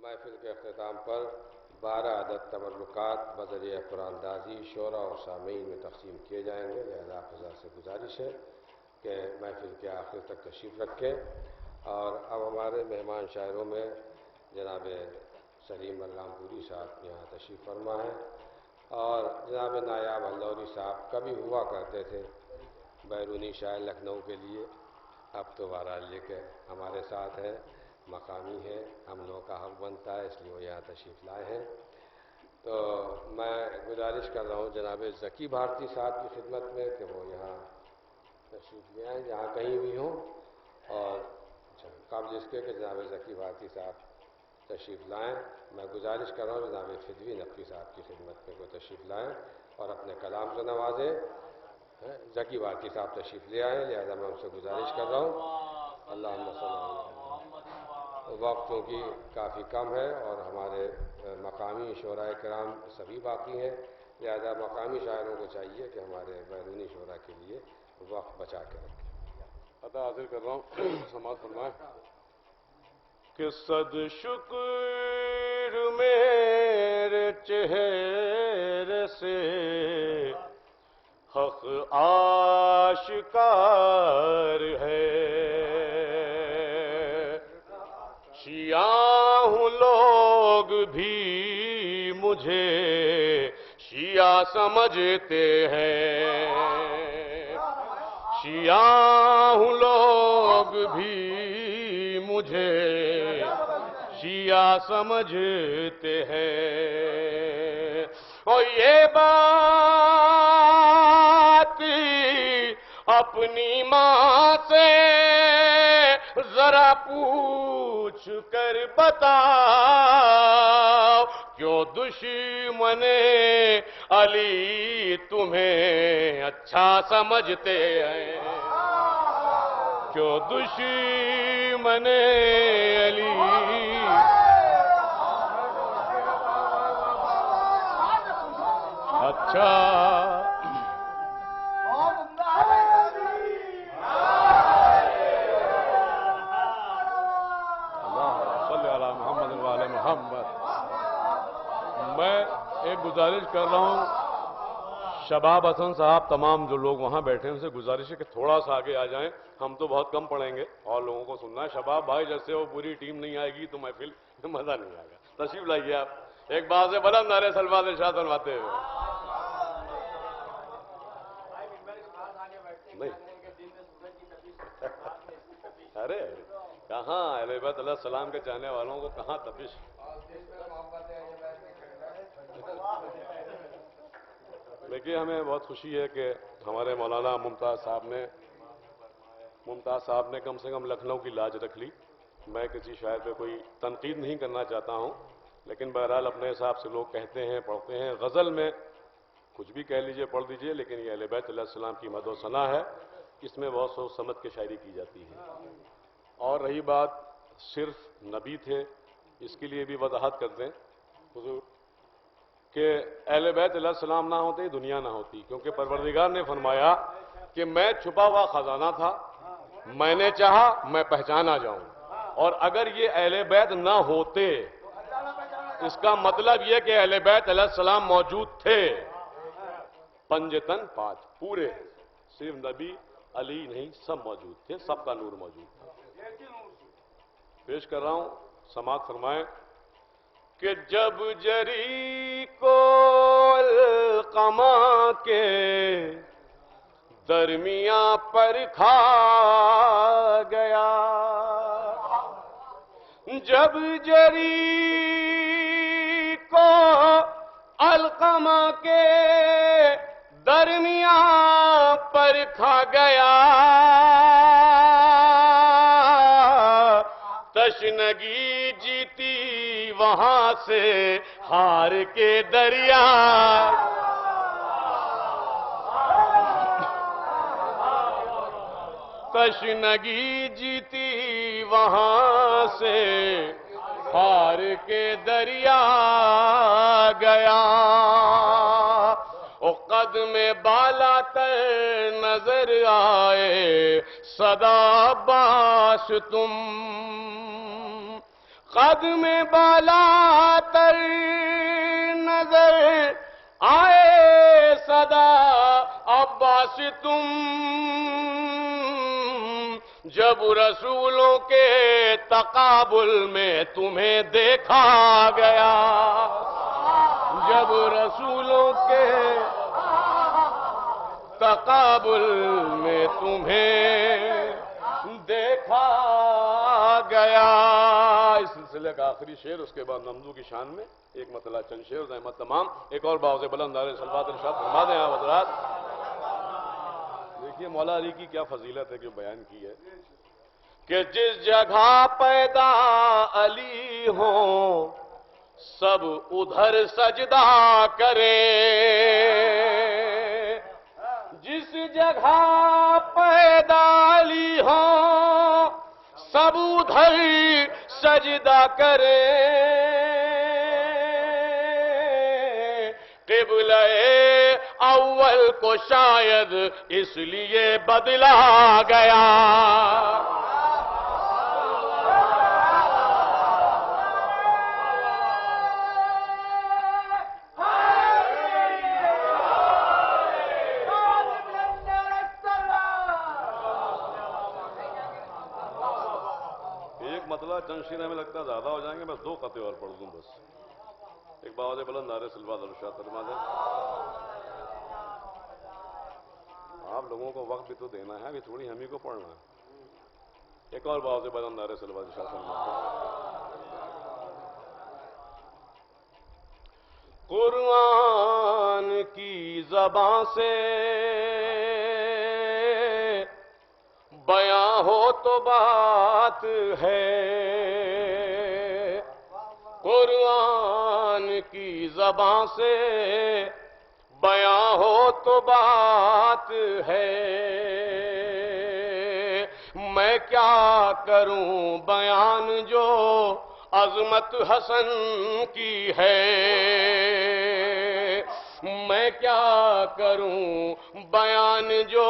محفل کے اختتام پر 12 عدد تبرکات بذریعہ قرآن اندازی شعراء اور سامعین میں تقسیم کیے جائیں گے، لہذا آپ حضرات سے گزارش ہے کہ محفل کے آخر تک تشریف رکھیں۔ اور اب ہمارے مہمان شاعروں میں جناب سلیم علام پوری صاحب یہاں تشریف فرما ہے، اور جناب نایاب اللوری صاحب کبھی ہوا کرتے تھے بیرونی شاعر لکھنؤ کے لیے، اب تو بہرحال یہ کہ ہمارے ساتھ ہیں، مقامی ہے، ہم لوگوں کا حق بنتا ہے، اس لیے وہ یہاں تشریف لائے ہیں۔ تو میں گزارش کر رہا ہوں جناب ذکی بھارتی صاحب کی خدمت میں کہ وہ یہاں تشریف لے آئیں جہاں کہیں بھی ہوں، اور قبل اس کے کہ جناب ذکی بھارتی صاحب تشریف لائیں، میں گزارش کر رہا ہوں جناب فدوی نقوی صاحب کی خدمت میں کوئی تشریف لائیں اور اپنے کلام سے نوازیں۔ ذکی بھارتی صاحب تشریف لے آئیں، لہذا میں ان سے گزارش کر رہا ہوں۔ اللہم صلی اللہ علیہ وسلم۔ وقتوں کی کافی کم ہے اور ہمارے مقامی شعراء کرام سبھی باقی ہیں، لہذا مقامی شاعروں کو چاہیے کہ ہمارے بیرونی شعراء کے لیے وقت بچا کے رکھیں۔ عطا حاضر کر رہا ہوں، سماعت فرمائیں کہ صد شکر میرے چہرے سے حق آشکار ہے، شیعہ ہوں لوگ بھی مجھے شیعہ سمجھتے ہیں، شیعہ ہوں لوگ بھی مجھے شیعہ سمجھتے ہیں، اور یہ بات اپنی ماں سے ذرا پوچھ کر بتاؤ، کیوں دشمن علی تمہیں اچھا سمجھتے ہیں، کیوں دشمن علی اچھا میں ایک گزارش کر رہا ہوں، شباب حسن صاحب تمام جو لوگ وہاں بیٹھے ہیں ان سے گزارش ہے کہ تھوڑا سا آگے آ جائیں، ہم تو بہت کم پڑھیں گے اور لوگوں کو سننا ہے۔ شباب بھائی جیسے وہ پوری ٹیم نہیں آئے گی تو محفل میں مزہ نہیں آئے گا، تشریف لائیے آپ ایک بار سے بلند نعرے سلوات ارشاد فرماتے ہوئے۔ نہیں ارے کہاں اہل بیت علیہ السلام کے چاہنے والوں کو کہاں تپش، دیکھیے ہمیں بہت خوشی ہے کہ ہمارے مولانا ممتاز صاحب نے کم سے کم لکھنؤ کی لاج رکھ لی۔ میں کسی شاعر پہ کوئی تنقید نہیں کرنا چاہتا ہوں، لیکن بہرحال اپنے حساب سے لوگ کہتے ہیں پڑھتے ہیں، غزل میں کچھ بھی کہہ لیجئے پڑھ دیجئے، لیکن یہ اہل بیت علیہ السلام کی مدح و ثنا ہے، اس میں بہت سوچ سمجھ کے شاعری کی جاتی ہے۔ اور رہی بات صرف نبی تھے، اس کے لیے بھی وضاحت کر دیں حضور کہ اہل بیت علیہ السلام نہ ہوتے دنیا نہ ہوتی، کیونکہ پروردگار نے فرمایا کہ میں چھپا ہوا خزانہ تھا، میں نے چاہا میں پہچانا جاؤں، اور اگر یہ اہل بیت نہ ہوتے اس کا مطلب یہ کہ اہل بیت علیہ السلام موجود تھے، پنجتن پانچ پورے، صرف نبی علی نہیں سب موجود تھے، سب کا نور موجود تھا۔ پیش کر رہا ہوں، سماعت فرمائیں کہ جب جری کو القمہ کے درمیاں پر کھا گیا، جب جری کو القمہ کے درمیاں پر کھا گیا، تشنگی جیتی وہاں سے ہار کے دریا، تشنگی جیتی وہاں سے ہار کے دریا گیا، قدم بالا تر نظر آئے صدا باش تم، قد میں بالا تر نظر آئے صدا عباس تم، جب رسولوں کے تقابل میں تمہیں دیکھا گیا، جب رسولوں کے تقابل میں تمہیں دیکھا گیا۔ اس سلسلے کا آخری شعر، اس کے بعد نمدو کی شان میں ایک مطلع چند شعر زحمت تمام، ایک اور باوز بلند نعرہ صلوات ارشاد فرما دیں آپ حضرات۔ دیکھیے مولا علی کی کیا فضیلت ہے جو بیان کی ہے کہ جس جگہ پیدا علی ہوں سب ادھر سجدہ کرے، جس جگہ پیدا علی ہوں سب ادھر سجدہ کرے، قبلہ اول کو شاید اس لیے بدلا گیا۔ مطلب چند شعر ہمیں لگتا ہے زیادہ ہو جائیں گے، بس دو قطعے اور پڑھ دوں بس۔ ایک باوز بلند نعرہ صلوات ارشاد فرما دیں۔ آپ لوگوں کو وقت بھی تو دینا ہے، ابھی تھوڑی ہم ہی کو پڑھنا ہے۔ ایک اور باوز بلند نعرہ صلوات ارشاد فرما دیں۔ قرآن کی زبان سے بیاں ہو تو بات ہے، قرآن کی زبان سے بیاں ہو تو بات ہے، میں کیا کروں بیان جو عظمت حسن کی ہے، میں کیا کروں بیان جو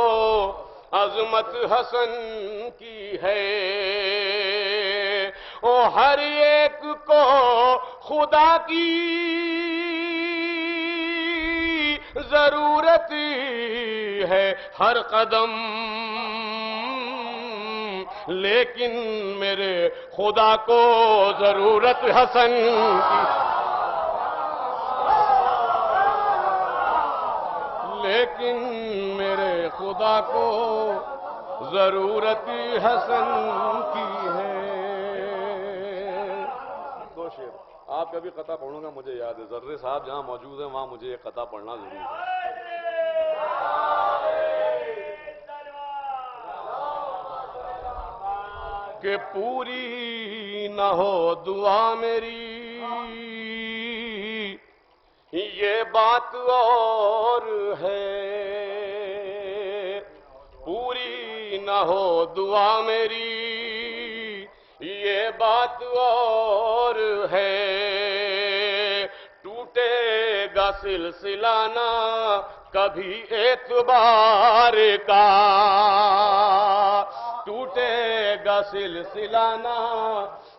عظمت حسن کی ہے، او ہر ایک کو خدا کی ضرورت ہے ہر قدم، لیکن میرے خدا کو ضرورت حسن کی، لیکن میرے خدا کو ضرورت حسن کی ہے۔ دو شعر آپ کا بھی قطع پڑھوں گا، مجھے یاد ہے ذرے صاحب جہاں موجود ہیں وہاں مجھے ایک قطع پڑھنا ضرور ہے۔ کہ پوری نہ ہو دعا میری یہ بات اور ہے، پوری نہ ہو دعا میری یہ بات اور ہے، ٹوٹے گا سلسلہ نہ کبھی اعتبار کا، ٹوٹے گا سلسلہ نہ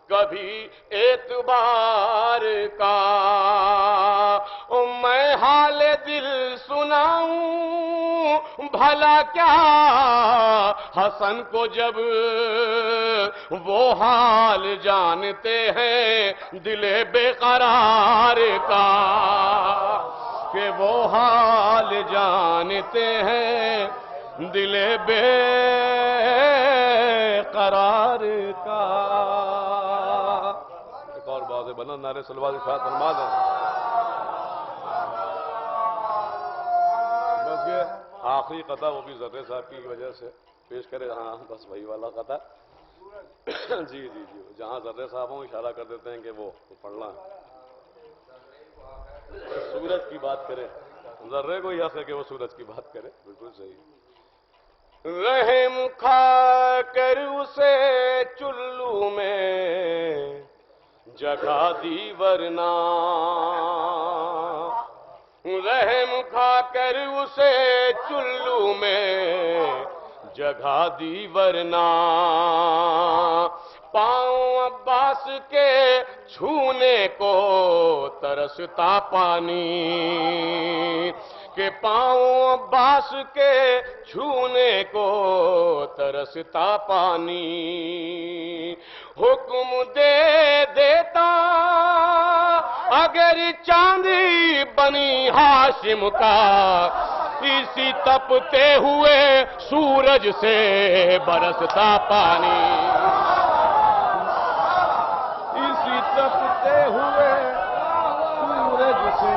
کبھی اعتبار کا، میں حال دل سناؤں بھلا کیا حسن کو جب وہ حال جانتے ہیں دل بے قرار کا، کہ وہ حال جانتے ہیں دل بے قرار کا۔ ایک اور باوز بلند نعرہ صلوات ارشاد فرما دیں۔ بس یہ آخری قطع وہ بھی ذرے صاحب کی وجہ سے پیش کرے، ہاں بس وہی والا قطع جی جی جی، جہاں ذرے صاحب ہوں اشارہ کر دیتے ہیں کہ وہ پڑھنا ہے۔ سورج کی بات کرے، ذرے کو یہ ہے کہ وہ سورج کی بات کرے، بالکل صحیح۔ رحم کھا کر اسے چلو میں جگہ دی ورنہ، رحم کھا کر اسے چلو میں جگہ دی ورنہ، پاؤں عباس کے چھونے کو ترستا پانی، کہ پاؤں عباس کے چھونے کو ترستا پانی، حکم دے دیتا اگر چاندی بنی ہاشم کا، اسی تپتے ہوئے سورج سے برستا پانی، اسی تپتے ہوئے سورج سے